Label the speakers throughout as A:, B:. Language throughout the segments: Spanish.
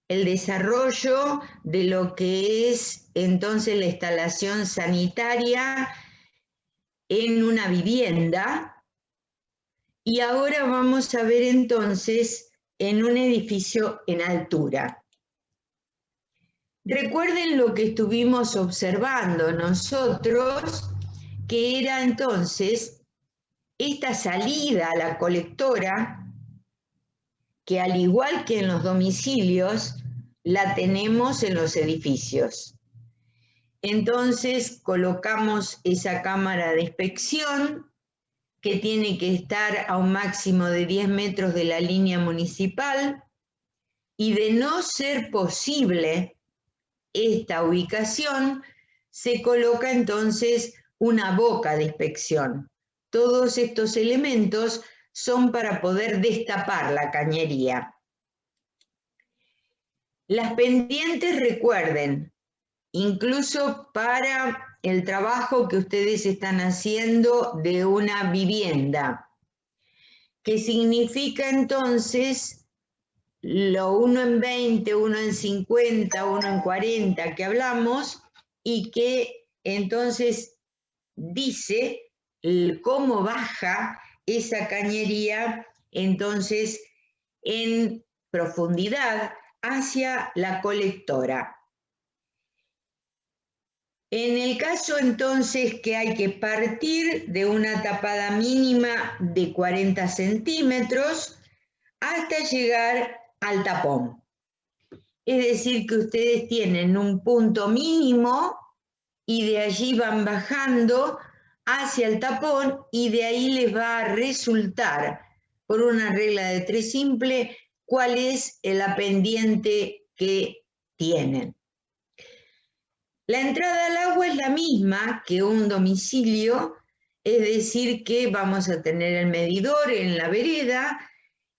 A: el desarrollo de lo que es entonces la instalación sanitaria en una vivienda. Y ahora vamos a ver entonces en un edificio en altura. Recuerden lo que estuvimos observando nosotros, que era entonces esta salida a la colectora, que al igual que en los domicilios, la tenemos en los edificios. Entonces colocamos esa cámara de inspección, que tiene que estar a un máximo de 10 metros de la línea municipal, y de no ser posible esta ubicación, se coloca entonces una boca de inspección. Todos estos elementos son para poder destapar la cañería. Las pendientes, recuerden, incluso para el trabajo que ustedes están haciendo de una vivienda, que significa entonces lo 1 en 20, 1 en 50, 1 en 40 que hablamos, y que entonces dice cómo baja esa cañería entonces en profundidad hacia la colectora. En el caso entonces que hay que partir de una tapada mínima de 40 centímetros hasta llegar al tapón. Es decir, que ustedes tienen un punto mínimo y de allí van bajando hacia el tapón, y de ahí les va a resultar, por una regla de 3 simple, cuál es la pendiente que tienen. La entrada al agua es la misma que un domicilio, es decir, que vamos a tener el medidor en la vereda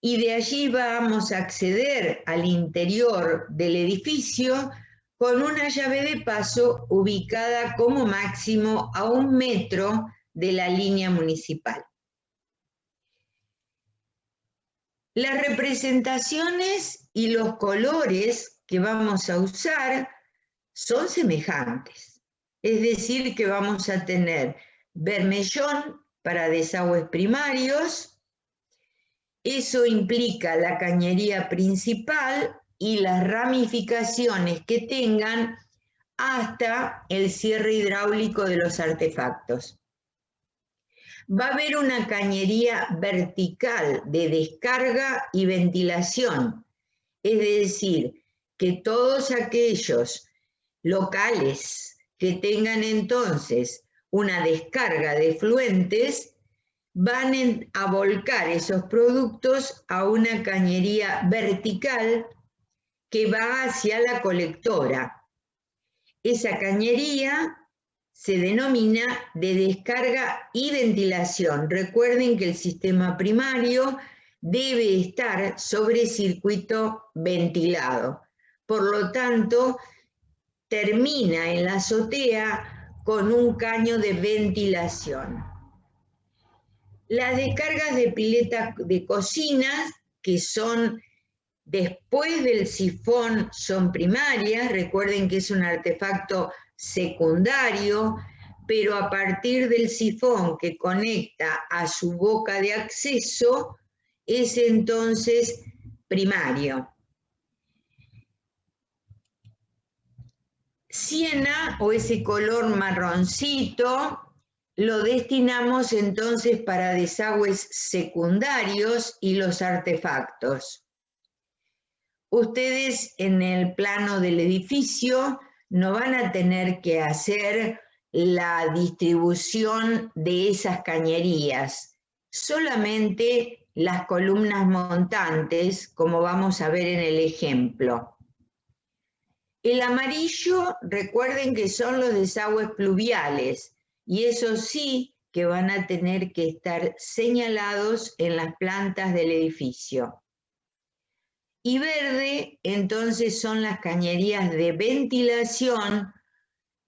A: y de allí vamos a acceder al interior del edificio con una llave de paso ubicada como máximo a 1 metro de la línea municipal. Las representaciones y los colores que vamos a usar son semejantes. Es decir, que vamos a tener bermellón para desagües primarios. Eso implica la cañería principal y las ramificaciones que tengan hasta el cierre hidráulico de los artefactos. Va a haber una cañería vertical de descarga y ventilación, es decir, que todos aquellos locales que tengan entonces una descarga de efluentes van a volcar esos productos a una cañería vertical que va hacia la colectora. Esa cañería se denomina de descarga y ventilación. Recuerden que el sistema primario debe estar sobre circuito ventilado. Por lo tanto, termina en la azotea con un caño de ventilación. Las descargas de pileta de cocina, que son después del sifón, son primarias. Recuerden que es un artefacto secundario, pero a partir del sifón que conecta a su boca de acceso, es entonces primario. Siena, o ese color marroncito, lo destinamos entonces para desagües secundarios y los artefactos. Ustedes en el plano del edificio no van a tener que hacer la distribución de esas cañerías, solamente las columnas montantes, como vamos a ver en el ejemplo. El amarillo, recuerden que son los desagües pluviales, y eso sí que van a tener que estar señalados en las plantas del edificio. Y verde, entonces, son las cañerías de ventilación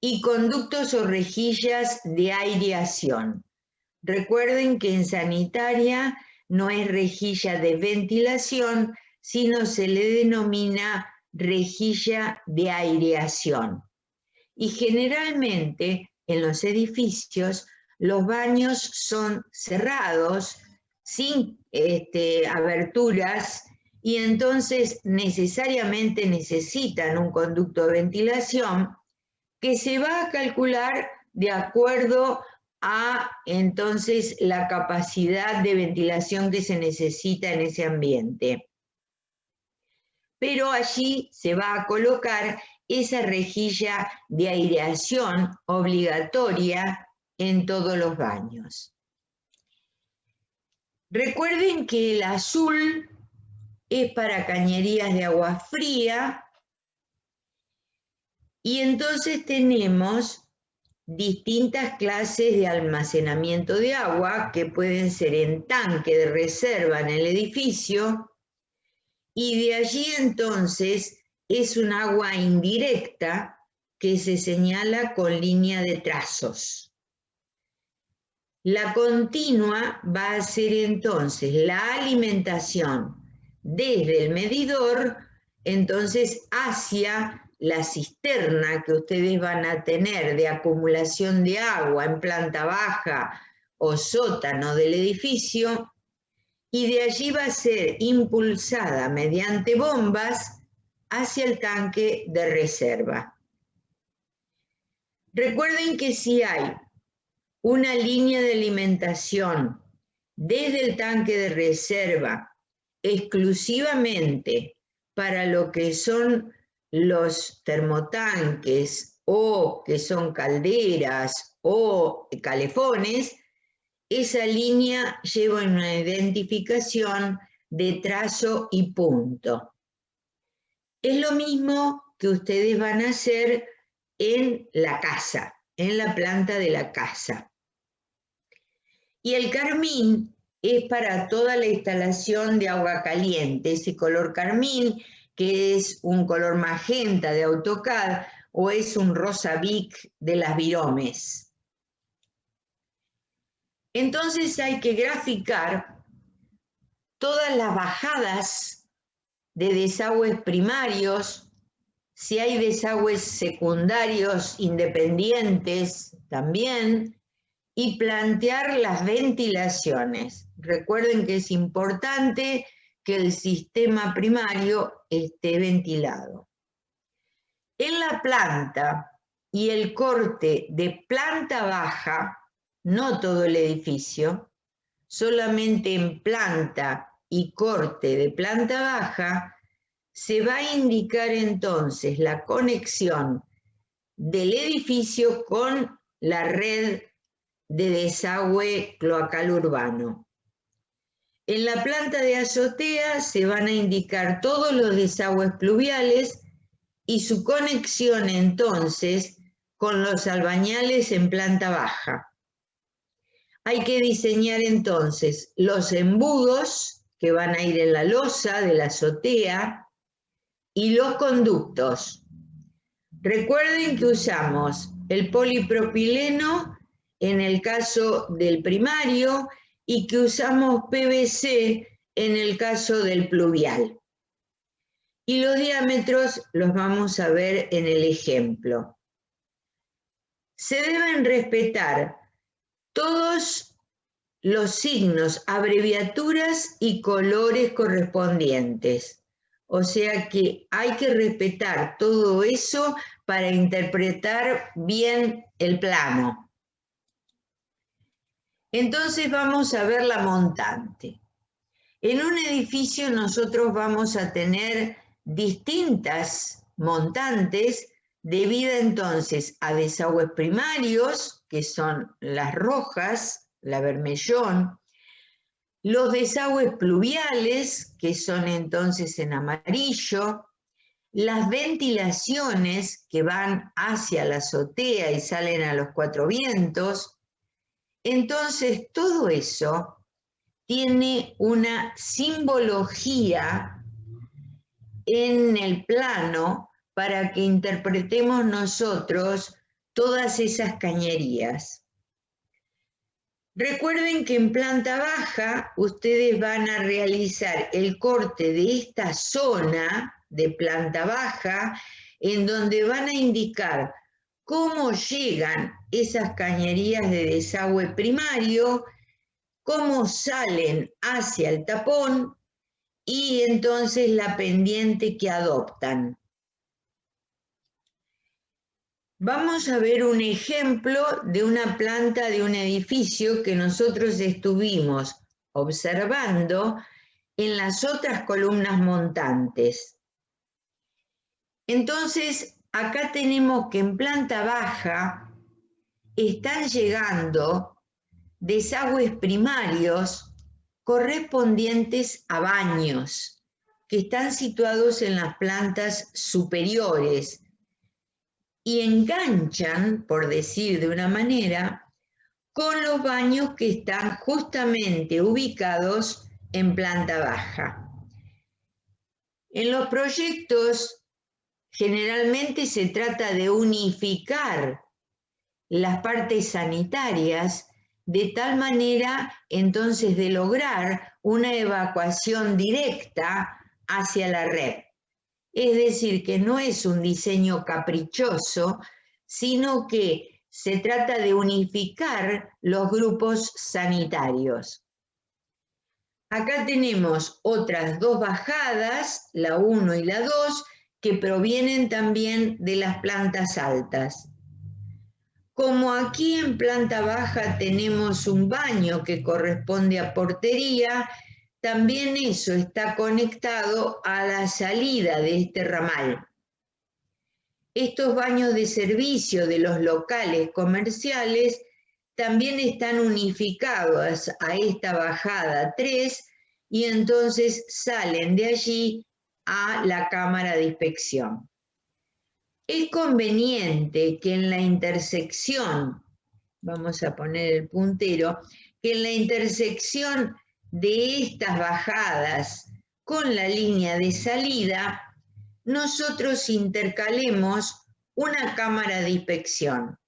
A: y conductos o rejillas de aireación. Recuerden que en sanitaria no es rejilla de ventilación, sino se le denomina rejilla de aireación. Y generalmente en los edificios los baños son cerrados, sin aberturas, y entonces necesariamente necesitan un conducto de ventilación que se va a calcular de acuerdo a entonces la capacidad de ventilación que se necesita en ese ambiente. Pero allí se va a colocar esa rejilla de aireación obligatoria en todos los baños. Recuerden que el azul es para cañerías de agua fría y entonces tenemos distintas clases de almacenamiento de agua que pueden ser en tanque de reserva en el edificio, y de allí entonces es un agua indirecta que se señala con línea de trazos. La continua va a ser entonces la alimentación desde el medidor, entonces hacia la cisterna que ustedes van a tener de acumulación de agua en planta baja o sótano del edificio, y de allí va a ser impulsada mediante bombas hacia el tanque de reserva. Recuerden que si hay una línea de alimentación desde el tanque de reserva exclusivamente para lo que son los termotanques o que son calderas o calefones, esa línea lleva una identificación de trazo y punto. Es lo mismo que ustedes van a hacer en la casa, en la planta de la casa. Y el carmín es para toda la instalación de agua caliente, ese color carmín que es un color magenta de AutoCAD o es un rosa Bic de las Viromes. Entonces hay que graficar todas las bajadas de desagües primarios, si hay desagües secundarios independientes también, y plantear las ventilaciones. Recuerden que es importante que el sistema primario esté ventilado. En la planta y el corte de planta baja, no todo el edificio, solamente en planta y corte de planta baja, se va a indicar entonces la conexión del edificio con la red de desagüe cloacal urbano. En la planta de azotea se van a indicar todos los desagües pluviales y su conexión entonces con los albañales en planta baja. Hay que diseñar entonces los embudos que van a ir en la losa de la azotea y los conductos. Recuerden que usamos el polipropileno en el caso del primario y que usamos PVC en el caso del pluvial. Y los diámetros los vamos a ver en el ejemplo. Se deben respetar todos los signos, abreviaturas y colores correspondientes. O sea que hay que respetar todo eso para interpretar bien el plano. Entonces vamos a ver la montante. En un edificio nosotros vamos a tener distintas montantes debido entonces a desagües primarios, que son las rojas, la bermellón, los desagües pluviales, que son entonces en amarillo, las ventilaciones que van hacia la azotea y salen a los cuatro vientos. Entonces, todo eso tiene una simbología en el plano para que interpretemos nosotros todas esas cañerías. Recuerden que en planta baja ustedes van a realizar el corte de esta zona de planta baja, en donde van a indicar cómo llegan esas cañerías de desagüe primario, cómo salen hacia el tapón y entonces la pendiente que adoptan. Vamos a ver un ejemplo de una planta de un edificio que nosotros estuvimos observando en las otras columnas montantes. Entonces, acá tenemos que en planta baja están llegando desagües primarios correspondientes a baños que están situados en las plantas superiores y enganchan, por decir de una manera, con los baños que están justamente ubicados en planta baja. En los proyectos generalmente se trata de unificar las partes sanitarias de tal manera entonces de lograr una evacuación directa hacia la red. Es decir, que no es un diseño caprichoso, sino que se trata de unificar los grupos sanitarios. Acá tenemos otras dos bajadas, la 1 y la 2, que provienen también de las plantas altas. Como aquí en planta baja tenemos un baño que corresponde a portería, también eso está conectado a la salida de este ramal. Estos baños de servicio de los locales comerciales también están unificados a esta bajada 3 y entonces salen de allí a la cámara de inspección. Es conveniente que en la intersección, vamos a poner el puntero, que en la intersección de estas bajadas con la línea de salida, nosotros intercalemos una cámara de inspección.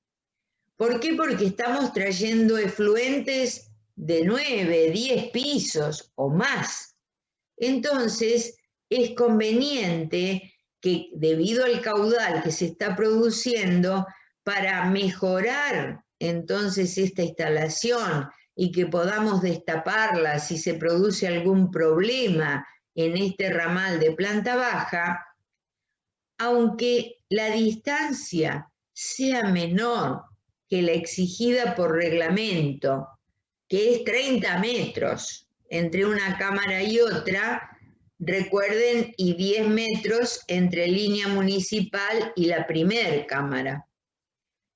A: ¿Por qué? Porque estamos trayendo efluentes de 9, 10 pisos o más. Entonces, es conveniente que debido al caudal que se está produciendo, para mejorar entonces esta instalación y que podamos destaparla si se produce algún problema en este ramal de planta baja, aunque la distancia sea menor que la exigida por reglamento, que es 30 metros entre una cámara y otra, recuerden, y 10 metros entre línea municipal y la primer cámara.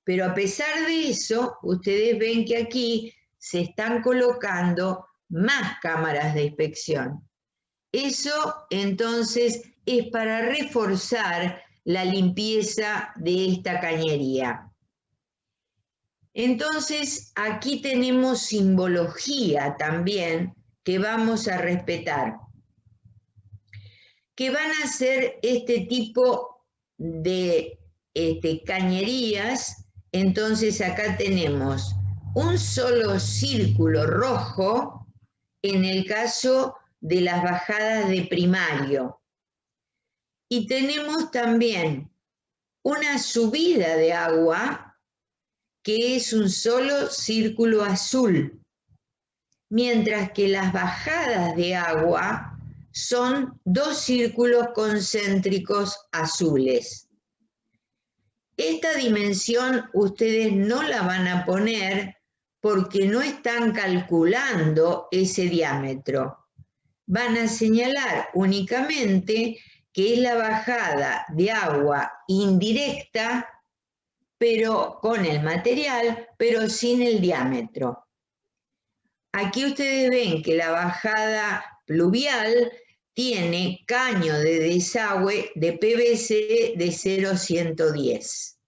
A: Pero a pesar de eso, ustedes ven que aquí se están colocando más cámaras de inspección. Eso entonces es para reforzar la limpieza de esta cañería. Entonces aquí tenemos simbología también que vamos a respetar, que van a ser este tipo de cañerías. Entonces acá tenemos un solo círculo rojo en el caso de las bajadas de primario. Y tenemos también una subida de agua que es un solo círculo azul, mientras que las bajadas de agua son dos círculos concéntricos azules. Esta dimensión ustedes no la van a poner porque no están calculando ese diámetro. Van a señalar únicamente que es la bajada de agua indirecta, pero con el material, pero sin el diámetro. Aquí ustedes ven que la bajada pluvial tiene caño de desagüe de PVC de 0,110.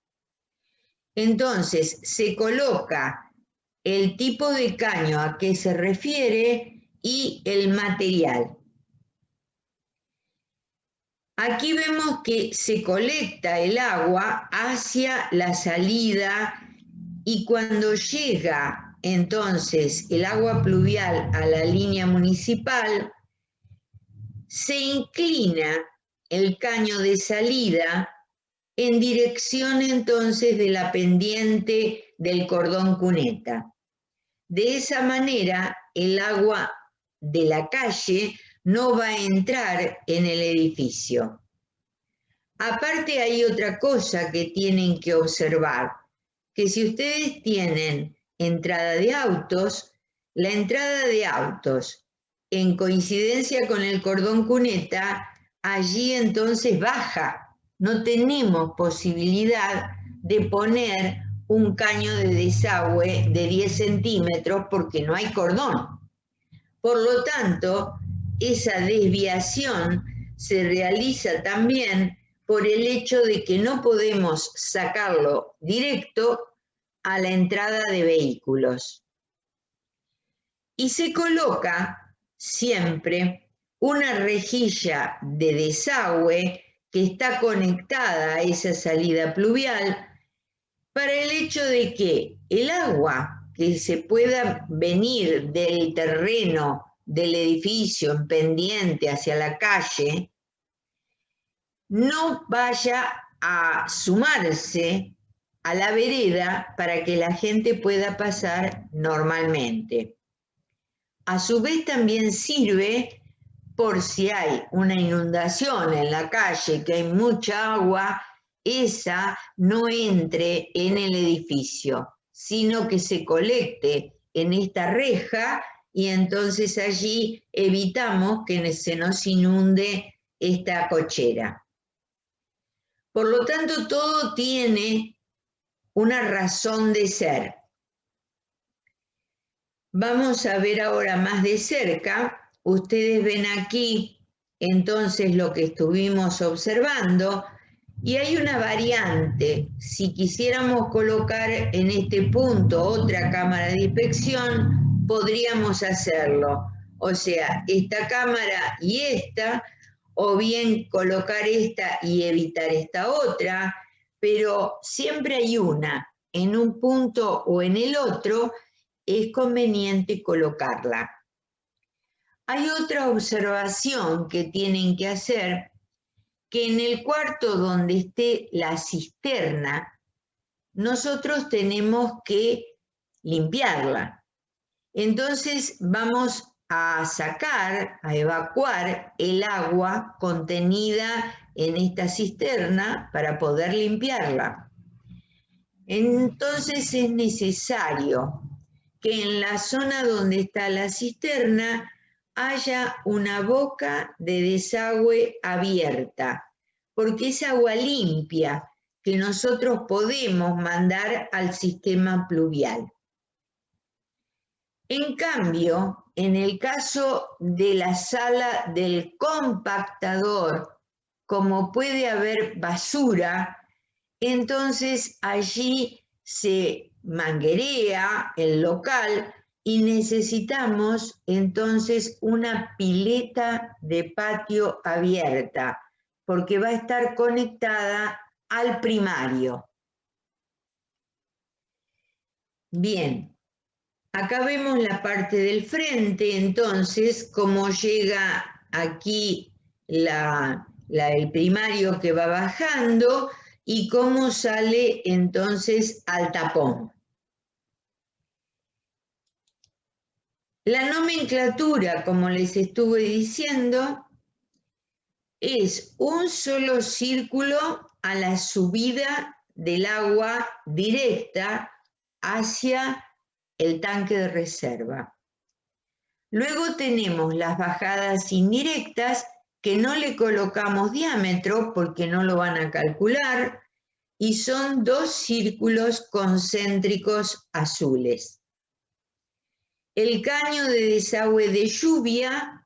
A: Entonces se coloca el tipo de caño a que se refiere y el material. Aquí vemos que se colecta el agua hacia la salida y cuando llega entonces el agua pluvial a la línea municipal, se inclina el caño de salida en dirección entonces de la pendiente del cordón cuneta. De esa manera, el agua de la calle no va a entrar en el edificio. Aparte hay otra cosa que tienen que observar, que si ustedes tienen entrada de autos, la entrada de autos en coincidencia con el cordón cuneta, allí entonces baja. No tenemos posibilidad de poner un caño de desagüe de 10 centímetros porque no hay cordón. Por lo tanto, esa desviación se realiza también por el hecho de que no podemos sacarlo directo a la entrada de vehículos. Y se coloca siempre una rejilla de desagüe que está conectada a esa salida pluvial para el hecho de que el agua que se pueda venir del terreno del edificio en pendiente hacia la calle no vaya a sumarse a la vereda para que la gente pueda pasar normalmente. A su vez también sirve por si hay una inundación en la calle, que hay mucha agua, esa no entre en el edificio, sino que se colecte en esta reja y entonces allí evitamos que se nos inunde esta cochera. Por lo tanto, todo tiene una razón de ser. Vamos a ver ahora más de cerca. Ustedes ven aquí entonces lo que estuvimos observando y hay una variante. Si quisiéramos colocar en este punto otra cámara de inspección, podríamos hacerlo. O sea, esta cámara y esta, o bien colocar esta y evitar esta otra, pero siempre hay una en un punto o en el otro, es conveniente colocarla. Hay otra observación que tienen que hacer, que en el cuarto donde esté la cisterna, nosotros tenemos que limpiarla. Entonces vamos a sacar, a evacuar el agua contenida en esta cisterna para poder limpiarla. Entonces es necesario que en la zona donde está la cisterna haya una boca de desagüe abierta, porque es agua limpia que nosotros podemos mandar al sistema pluvial. En cambio, en el caso de la sala del compactador, como puede haber basura, entonces allí se manguerea el local y necesitamos entonces una pileta de patio abierta, porque va a estar conectada al primario. Bien, acá vemos la parte del frente, entonces, cómo llega aquí el primario que va bajando y cómo sale entonces al tapón. La nomenclatura, como les estuve diciendo, es un solo círculo a la subida del agua directa hacia el tanque de reserva. Luego tenemos las bajadas indirectas que no le colocamos diámetro porque no lo van a calcular y son 2 círculos concéntricos azules. El caño de desagüe de lluvia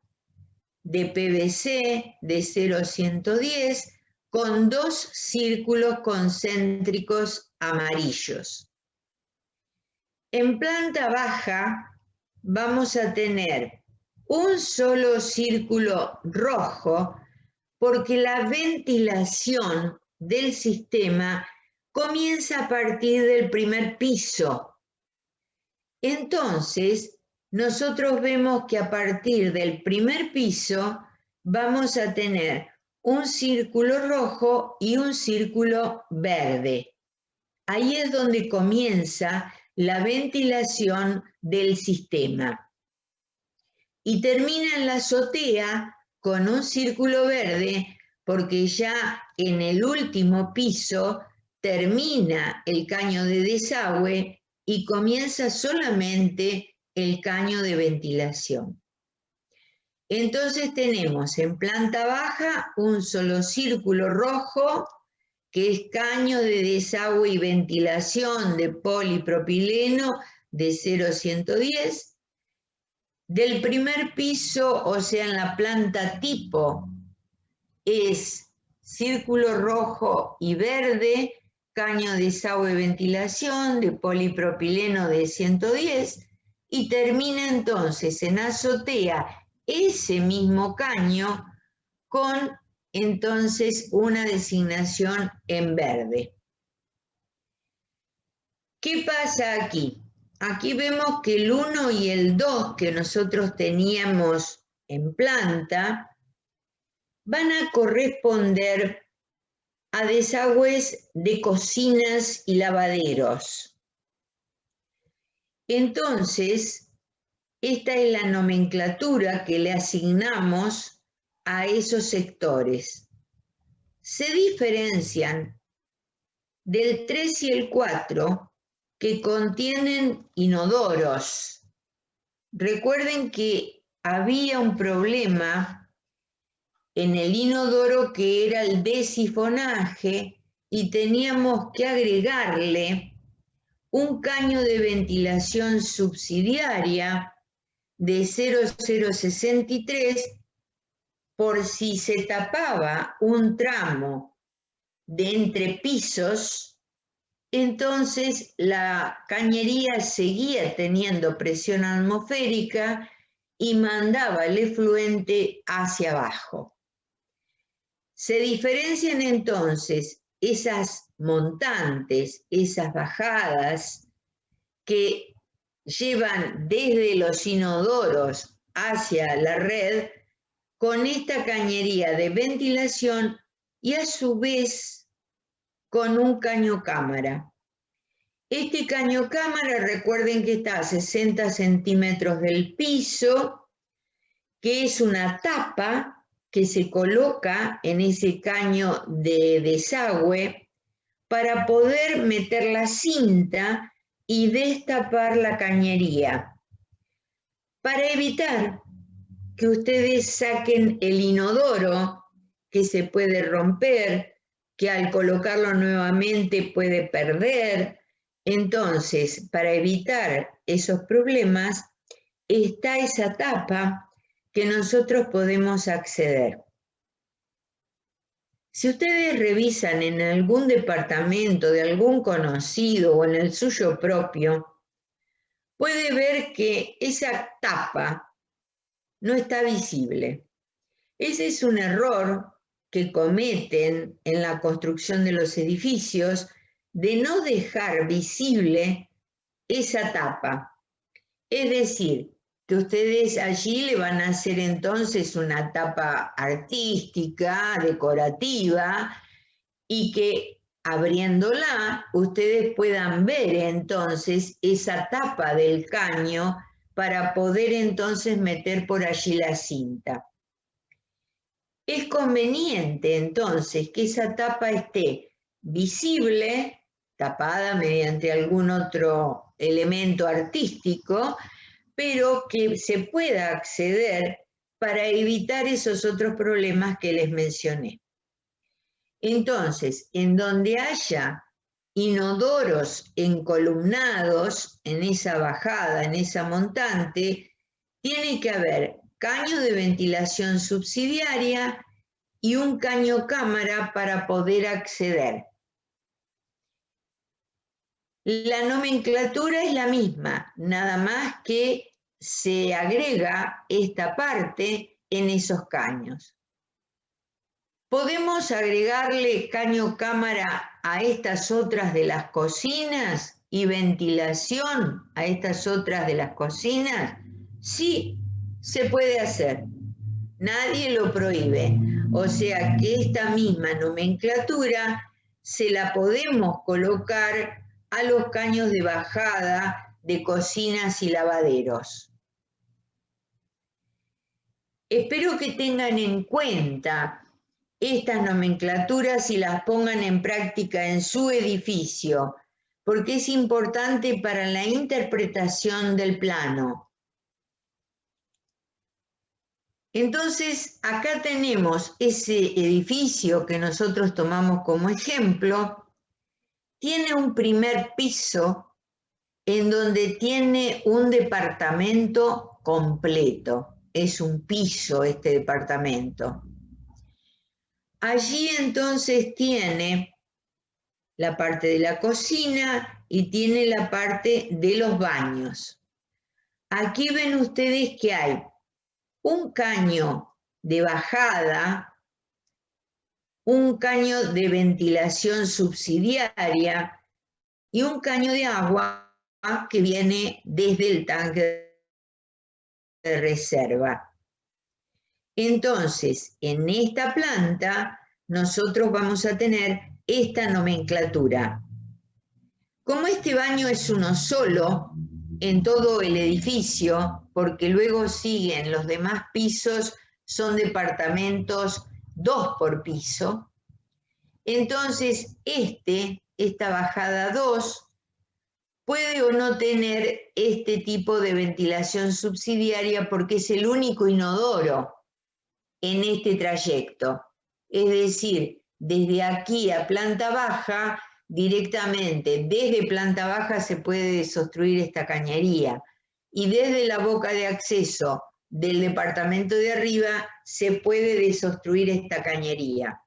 A: de PVC de 0,110 con 2 círculos concéntricos amarillos. En planta baja vamos a tener un solo círculo rojo porque la ventilación del sistema comienza a partir del primer piso. Entonces, nosotros vemos que a partir del primer piso vamos a tener un círculo rojo y un círculo verde. Ahí es donde comienza la ventilación del sistema. Y termina en la azotea con un círculo verde, porque ya en el último piso termina el caño de desagüe y comienza solamente el caño de ventilación. Entonces tenemos en planta baja un solo círculo rojo, que es caño de desagüe y ventilación de polipropileno de 0,110. Del primer piso, o sea, en la planta tipo, es círculo rojo y verde, caño de desagüe y ventilación de polipropileno de 110, y termina entonces en azotea ese mismo caño con entonces una designación en verde. ¿Qué pasa aquí? Aquí vemos que el 1 y el 2 que nosotros teníamos en planta van a corresponder a desagües de cocinas y lavaderos. Entonces, esta es la nomenclatura que le asignamos a esos sectores. Se diferencian del 3 y el 4, que contienen inodoros. Recuerden que había un problema en el inodoro que era el desifonaje y teníamos que agregarle un caño de ventilación subsidiaria de 0,063 por si se tapaba un tramo de entrepisos, entonces la cañería seguía teniendo presión atmosférica y mandaba el efluente hacia abajo. Se diferencian entonces esas montantes, esas bajadas que llevan desde los inodoros hacia la red con esta cañería de ventilación y a su vez con un caño cámara. Este caño cámara, recuerden que está a 60 centímetros del piso, que es una tapa que se coloca en ese caño de desagüe para poder meter la cinta y destapar la cañería, para evitar que ustedes saquen el inodoro, que se puede romper, que al colocarlo nuevamente puede perder. Entonces, para evitar esos problemas, está esa tapa que nosotros podemos acceder. Si ustedes revisan en algún departamento de algún conocido o en el suyo propio, puede ver que esa tapa no está visible. Ese es un error que cometen en la construcción de los edificios, de no dejar visible esa tapa. Es decir, que ustedes allí le van a hacer entonces una tapa artística, decorativa, y que abriéndola ustedes puedan ver entonces esa tapa del caño para poder entonces meter por allí la cinta. Es conveniente entonces que esa tapa esté visible, tapada mediante algún otro elemento artístico, pero que se pueda acceder para evitar esos otros problemas que les mencioné. Entonces, en donde haya inodoros encolumnados en esa bajada, en esa montante, tiene que haber caño de ventilación subsidiaria y un caño cámara para poder acceder. La nomenclatura es la misma, nada más que se agrega esta parte en esos caños. ¿Podemos agregarle caño cámara a estas otras de las cocinas y ventilación a estas otras de las cocinas? Sí, se puede hacer. Nadie lo prohíbe. O sea que esta misma nomenclatura se la podemos colocar a los caños de bajada de cocinas y lavaderos. Espero que tengan en cuenta estas nomenclaturas y las pongan en práctica en su edificio, porque es importante para la interpretación del plano. Entonces, acá tenemos ese edificio que nosotros tomamos como ejemplo. Tiene un primer piso en donde tiene un departamento completo. Es un piso este departamento. Allí entonces tiene la parte de la cocina y tiene la parte de los baños. Aquí ven ustedes que hay un caño de bajada, un caño de ventilación subsidiaria y un caño de agua que viene desde el tanque de reserva. Entonces, en esta planta nosotros vamos a tener esta nomenclatura. Como este baño es uno solo en todo el edificio, porque luego siguen los demás pisos, son departamentos 2 por piso, entonces esta bajada 2 puede o no tener este tipo de ventilación subsidiaria porque es el único inodoro en este trayecto. Es decir, desde aquí a planta baja, directamente desde planta baja se puede desobstruir esta cañería y desde la boca de acceso del departamento de arriba se puede desobstruir esta cañería.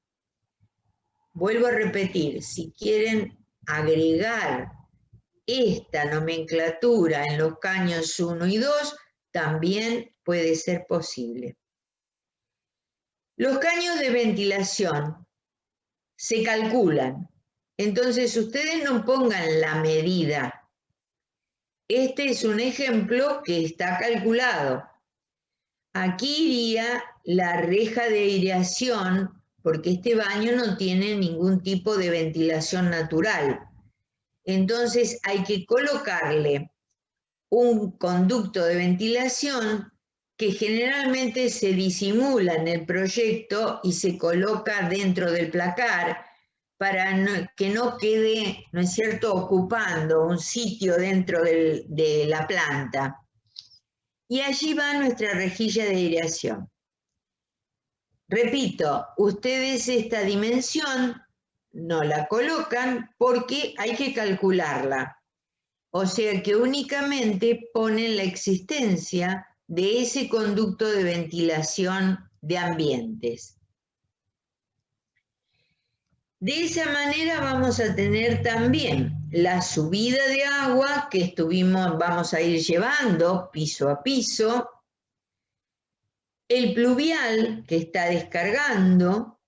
A: Vuelvo a repetir, si quieren agregar esta nomenclatura en los caños 1 y 2, también puede ser posible. Los caños de ventilación se calculan, entonces ustedes no pongan la medida. Este es un ejemplo que está calculado. Aquí iría la reja de aireación, porque este baño no tiene ningún tipo de ventilación natural. Entonces hay que colocarle un conducto de ventilación que generalmente se disimula en el proyecto y se coloca dentro del placar para que no quede, ¿no es cierto?, ocupando un sitio dentro de la planta. Y allí va nuestra rejilla de aireación. Repito, ustedes esta dimensión no la colocan porque hay que calcularla. O sea que únicamente ponen la existencia de ese conducto de ventilación de ambientes. De esa manera vamos a tener también la subida de agua que vamos a ir llevando piso a piso, el pluvial que está descargando,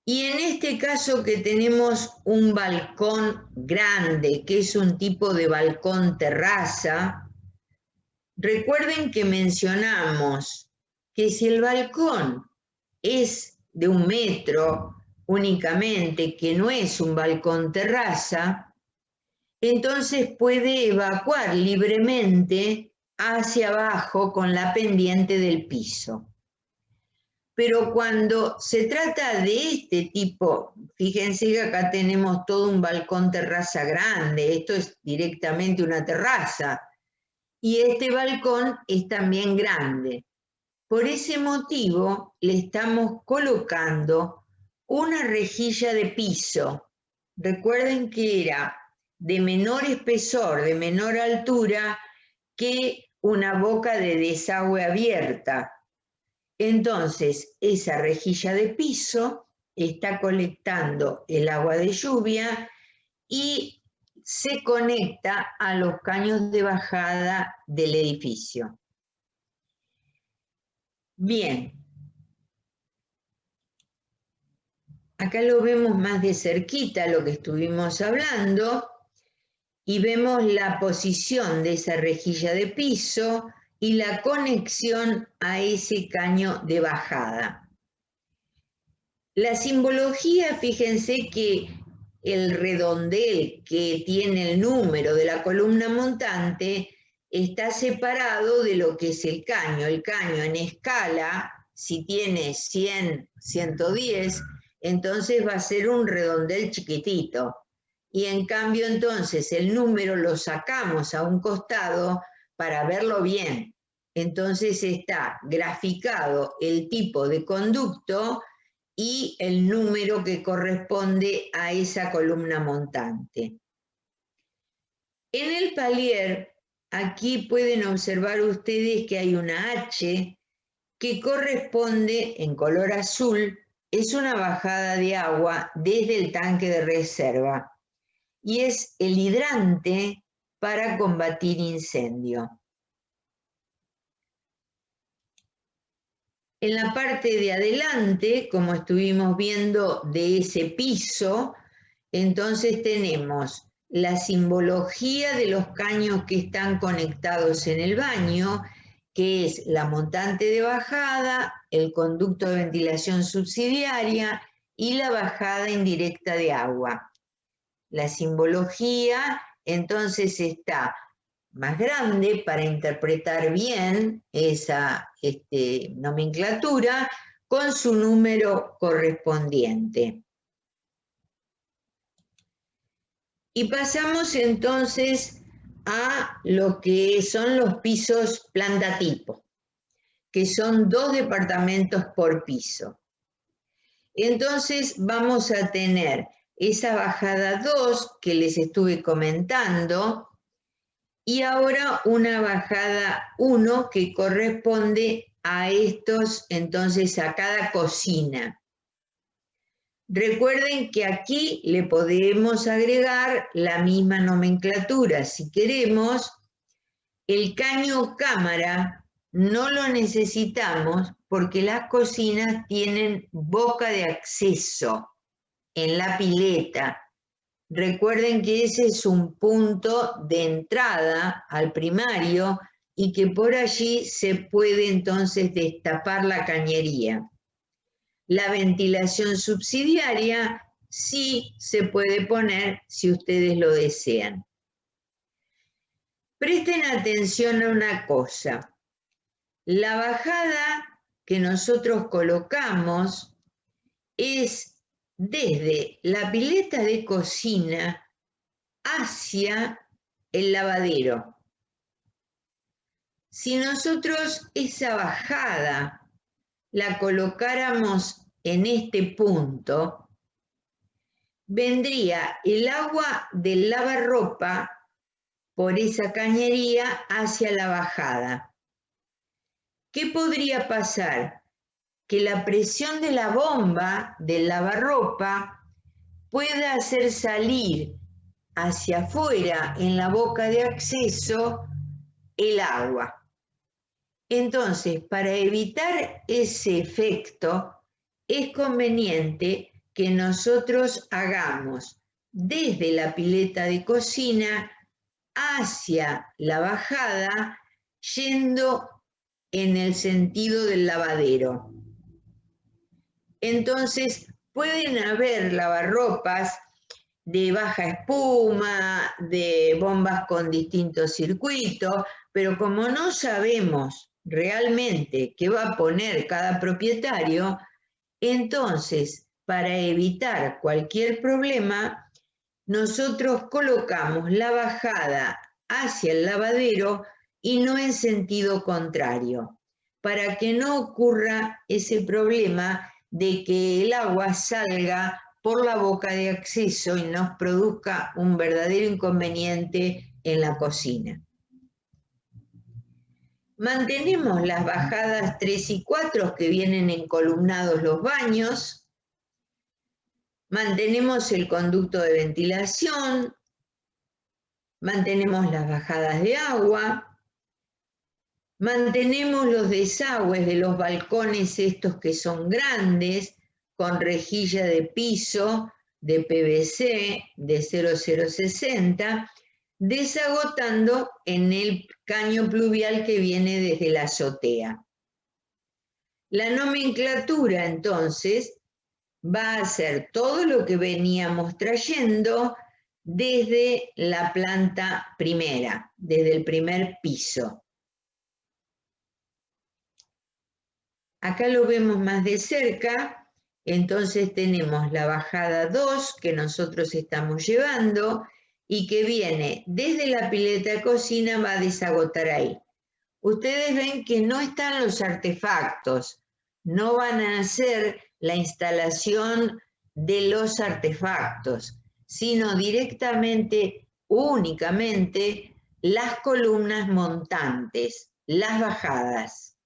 A: y en este caso que tenemos un balcón grande, que es un tipo de balcón terraza. Recuerden que mencionamos que si el balcón es de 1 metro únicamente, que no es un balcón terraza, entonces puede evacuar libremente hacia abajo con la pendiente del piso. Pero cuando se trata de este tipo, fíjense que acá tenemos todo un balcón terraza grande, esto es directamente una terraza, y este balcón es también grande. Por ese motivo le estamos colocando una rejilla de piso. Recuerden que era de menor espesor, de menor altura que una boca de desagüe abierta. Entonces, esa rejilla de piso está colectando el agua de lluvia y se conecta a los caños de bajada del edificio. Bien. Acá lo vemos más de cerquita, lo que estuvimos hablando, y vemos la posición de esa rejilla de piso y la conexión a ese caño de bajada. La simbología, fíjense que el redondel que tiene el número de la columna montante está separado de lo que es el caño. El caño en escala, si tiene 100, 110, entonces va a ser un redondel chiquitito. Y en cambio entonces el número lo sacamos a un costado para verlo bien. Entonces está graficado el tipo de conducto y el número que corresponde a esa columna montante. En el palier, aquí pueden observar ustedes que hay una H que corresponde, en color azul, es una bajada de agua desde el tanque de reserva y es el hidrante para combatir incendio. En la parte de adelante, como estuvimos viendo de ese piso, entonces tenemos la simbología de los caños que están conectados en el baño, que es la montante de bajada, el conducto de ventilación subsidiaria y la bajada indirecta de agua. La simbología entonces está más grande para interpretar bien esa nomenclatura con su número correspondiente. Y pasamos entonces a lo que son los pisos planta tipo, que son 2 departamentos por piso. Entonces vamos a tener esa bajada 2 que les estuve comentando, y ahora una bajada 1 que corresponde a estos, entonces a cada cocina. Recuerden que aquí le podemos agregar la misma nomenclatura. Si queremos, el caño cámara no lo necesitamos porque las cocinas tienen boca de acceso en la pileta. Recuerden que ese es un punto de entrada al primario y que por allí se puede entonces destapar la cañería. La ventilación subsidiaria sí se puede poner si ustedes lo desean. Presten atención a una cosa. La bajada que nosotros colocamos es desde la pileta de cocina hacia el lavadero. Si nosotros esa bajada la colocáramos en este punto, vendría el agua del lavarropa por esa cañería hacia la bajada. ¿Qué podría pasar? Que la presión de la bomba del lavarropa pueda hacer salir hacia afuera en la boca de acceso el agua. Entonces, para evitar ese efecto, es conveniente que nosotros hagamos desde la pileta de cocina hacia la bajada, yendo en el sentido del lavadero. Entonces, pueden haber lavarropas de baja espuma, de bombas con distintos circuitos, pero como no sabemos realmente qué va a poner cada propietario, entonces, para evitar cualquier problema, nosotros colocamos la bajada hacia el lavadero y no en sentido contrario, para que no ocurra ese problema de que el agua salga por la boca de acceso y nos produzca un verdadero inconveniente en la cocina. Mantenemos las bajadas 3 y 4 que vienen encolumnados los baños. Mantenemos el conducto de ventilación. Mantenemos las bajadas de agua. Mantenemos los desagües de los balcones estos que son grandes, con rejilla de piso de PVC de 0060, desagotando en el caño pluvial que viene desde la azotea. La nomenclatura, entonces, va a hacer todo lo que veníamos trayendo desde la planta primera, desde el primer piso. Acá lo vemos más de cerca, entonces tenemos la bajada 2 que nosotros estamos llevando y que viene desde la pileta de cocina, va a desagotar ahí. Ustedes ven que no están los artefactos, no van a hacer la instalación de los artefactos, sino directamente, únicamente, las columnas montantes, las bajadas.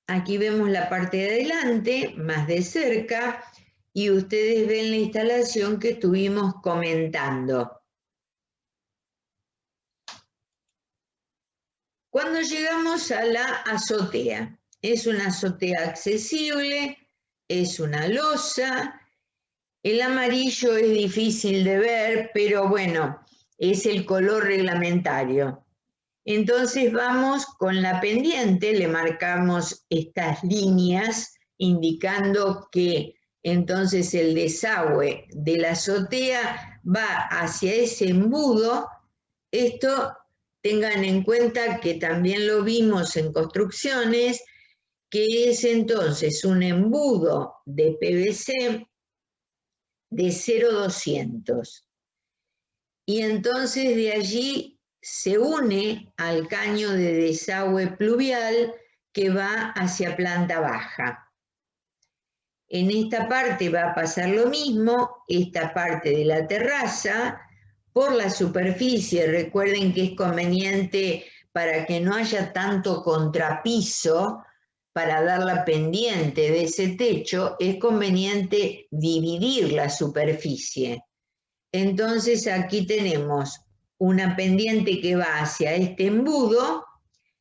A: Aquí vemos la parte de adelante, más de cerca, y ustedes ven la instalación que estuvimos comentando. Cuando llegamos a la azotea, es una azotea accesible, es una losa, el amarillo es difícil de ver, pero bueno, es el color reglamentario. Entonces vamos con la pendiente, le marcamos estas líneas indicando que entonces el desagüe de la azotea va hacia ese embudo. Esto tengan en cuenta que también lo vimos en construcciones, que es entonces un embudo de PVC de 0,200. Y entonces de allí se une al caño de desagüe pluvial que va hacia planta baja. En esta parte va a pasar lo mismo, esta parte de la terraza, por la superficie, recuerden que es conveniente para que no haya tanto contrapiso, para dar la pendiente de ese techo, es conveniente dividir la superficie. Entonces aquí tenemos una pendiente que va hacia este embudo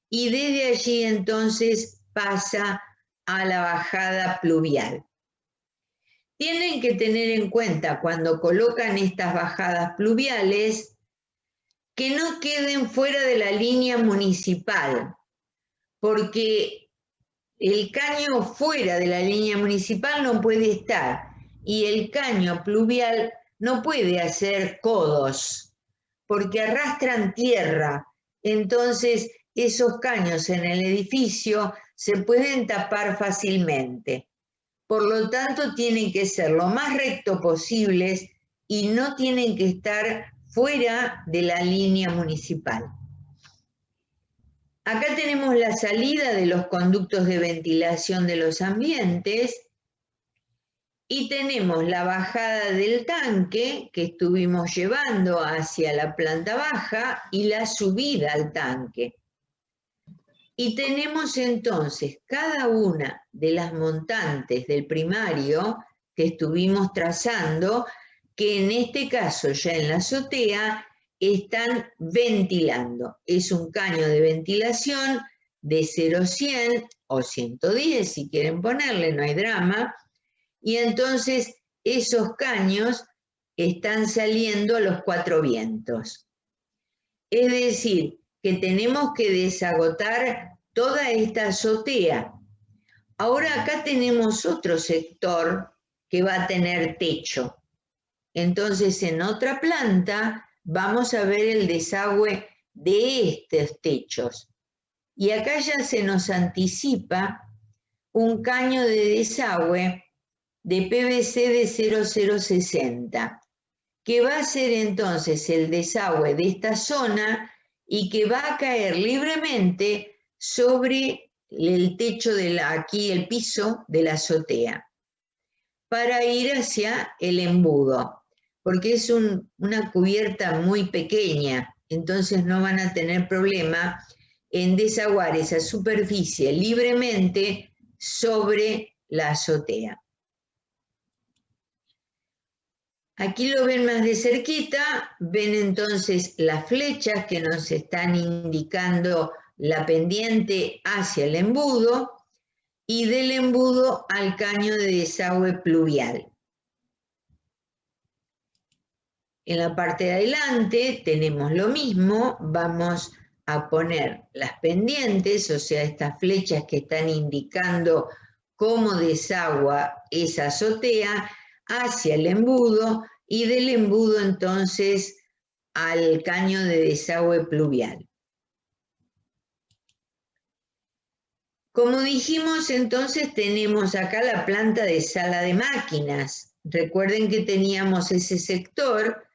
A: y desde allí entonces pasa a la bajada pluvial. Tienen que tener en cuenta cuando colocan estas bajadas pluviales que no queden fuera de la línea municipal, porque el caño fuera de la línea municipal no puede estar y el caño pluvial no puede hacer codos porque arrastran tierra. Entonces esos caños en el edificio se pueden tapar fácilmente. Por lo tanto, tienen que ser lo más recto posibles y no tienen que estar fuera de la línea municipal. Acá tenemos la salida de los conductos de ventilación de los ambientes y tenemos la bajada del tanque que estuvimos llevando hacia la planta baja y la subida al tanque. Y tenemos entonces cada una de las montantes del primario que estuvimos trazando, que en este caso ya en la azotea están ventilando. Es un caño de ventilación de 0,100 o 110, si quieren ponerle, no hay drama. Y entonces esos caños están saliendo a los 4 vientos. Es decir, que tenemos que desagotar toda esta azotea. Ahora acá tenemos otro sector que va a tener techo. Entonces en otra planta vamos a ver el desagüe de estos techos. Y acá ya se nos anticipa un caño de desagüe de PVC de 0,060, que va a ser entonces el desagüe de esta zona y que va a caer libremente sobre el techo aquí el piso de la azotea, para ir hacia el embudo, porque es una cubierta muy pequeña, entonces no van a tener problema en desaguar esa superficie libremente sobre la azotea. Aquí lo ven más de cerquita, ven entonces las flechas que nos están indicando la pendiente hacia el embudo y del embudo al caño de desagüe pluvial. En la parte de adelante tenemos lo mismo, vamos a poner las pendientes, o sea, estas flechas que están indicando cómo desagua esa azotea, hacia el embudo y del embudo entonces al caño de desagüe pluvial. Como dijimos, entonces tenemos acá la planta de sala de máquinas. Recuerden que teníamos ese sector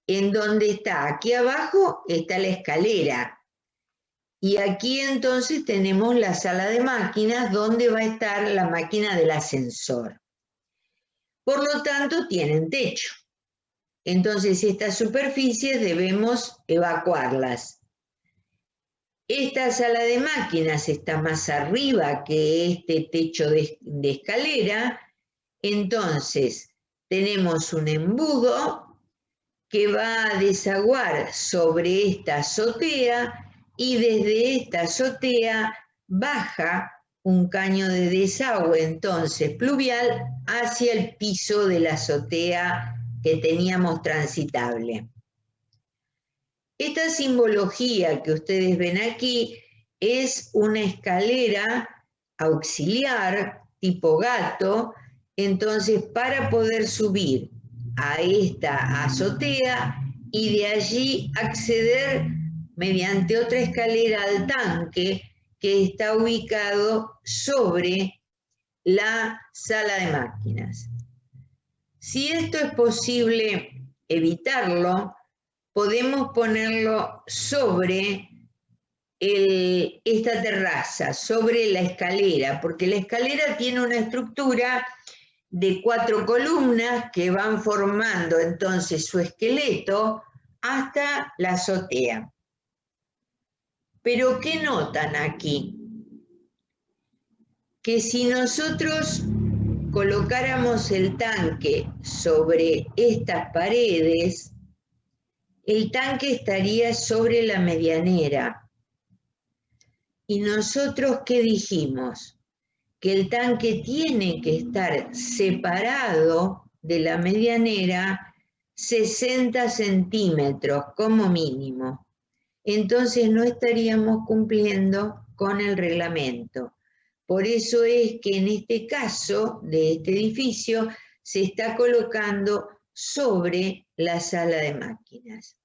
A: en donde está, aquí abajo está la escalera. Y aquí entonces tenemos la sala de máquinas donde va a estar la máquina del ascensor. Por lo tanto, tienen techo. Entonces, estas superficies debemos evacuarlas. Esta sala de máquinas está más arriba que este techo de escalera. Entonces, tenemos un embudo que va a desaguar sobre esta azotea y desde esta azotea baja un caño de desagüe, entonces pluvial, hacia el piso de la azotea que teníamos transitable. Esta simbología que ustedes ven aquí es una escalera auxiliar tipo gato, entonces para poder subir a esta azotea y de allí acceder mediante otra escalera al tanque que está ubicado sobre la sala de máquinas. Si esto es posible evitarlo, podemos ponerlo sobre esta terraza, sobre la escalera, porque la escalera tiene una estructura de 4 columnas que van formando entonces su esqueleto hasta la azotea. Pero ¿qué notan aquí? Que si nosotros colocáramos el tanque sobre estas paredes, el tanque estaría sobre la medianera. ¿Y nosotros qué dijimos? Que el tanque tiene que estar separado de la medianera 60 centímetros como mínimo. Entonces no estaríamos cumpliendo con el reglamento. Por eso es que en este caso de este edificio se está colocando sobre la sala de máquinas.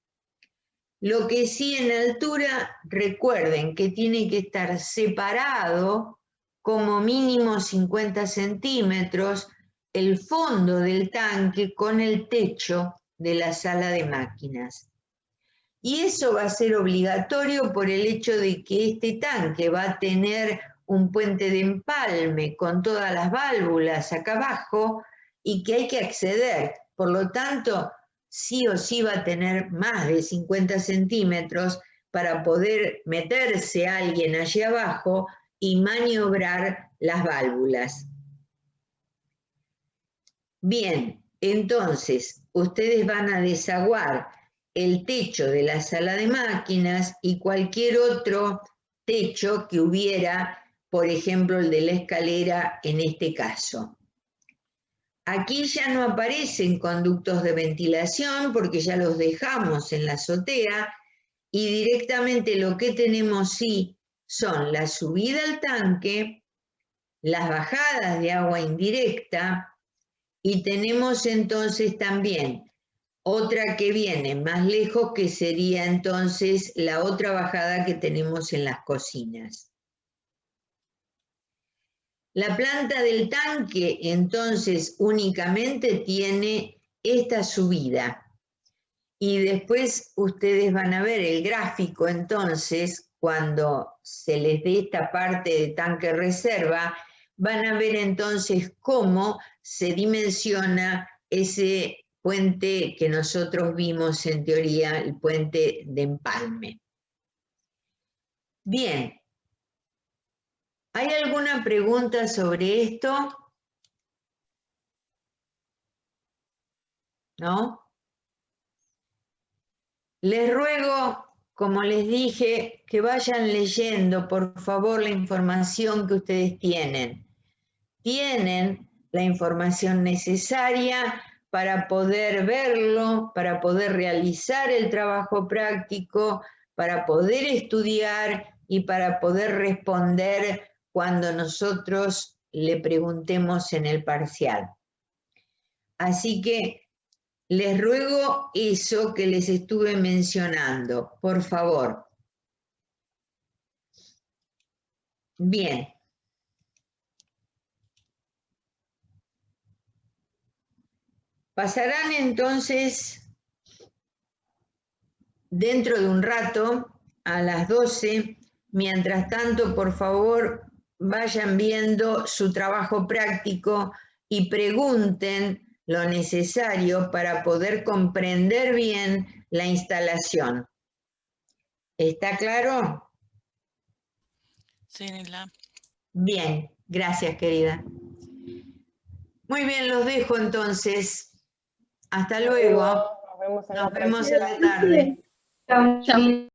A: Lo que sí en altura, recuerden que tiene que estar separado como mínimo 50 centímetros el fondo del tanque con el techo de la sala de máquinas. Y eso va a ser obligatorio por el hecho de que este tanque va a tener un puente de empalme con todas las válvulas acá abajo y que hay que acceder. Por lo tanto, sí o sí va a tener más de 50 centímetros para poder meterse alguien allí abajo y maniobrar las válvulas. Bien, entonces ustedes van a desaguar el techo de la sala de máquinas y cualquier otro techo que hubiera, por ejemplo, el de la escalera en este caso. Aquí ya no aparecen conductos de ventilación porque ya los dejamos en la azotea y directamente lo que tenemos sí son la subida al tanque, las bajadas de agua indirecta y tenemos entonces también otra que viene más lejos que sería entonces la otra bajada que tenemos en las cocinas. La planta del tanque entonces únicamente tiene esta subida y después ustedes van a ver el gráfico entonces cuando se les dé esta parte de tanque reserva, van a ver entonces cómo se dimensiona ese puente que nosotros vimos en teoría, el puente de empalme. Bien. ¿Hay alguna pregunta sobre esto? ¿No? Les ruego, como les dije, que vayan leyendo, por favor, la información que ustedes tienen. Tienen la información necesaria para poder verlo, para poder realizar el trabajo práctico, para poder estudiar y para poder responder cuando nosotros le preguntemos en el parcial. Así que les ruego eso que les estuve mencionando, por favor. Bien. Pasarán entonces dentro de un rato a las 12. Mientras tanto, por favor, vayan viendo su trabajo práctico y pregunten lo necesario para poder comprender bien la instalación. ¿Está claro?
B: Sí, Nilda.
A: Bien, gracias, querida. Muy bien, los dejo entonces. Hasta luego.
C: Nos vemos en
A: Nos
C: la
A: vemos en la
C: próxima.
A: tarde.
D: Chao.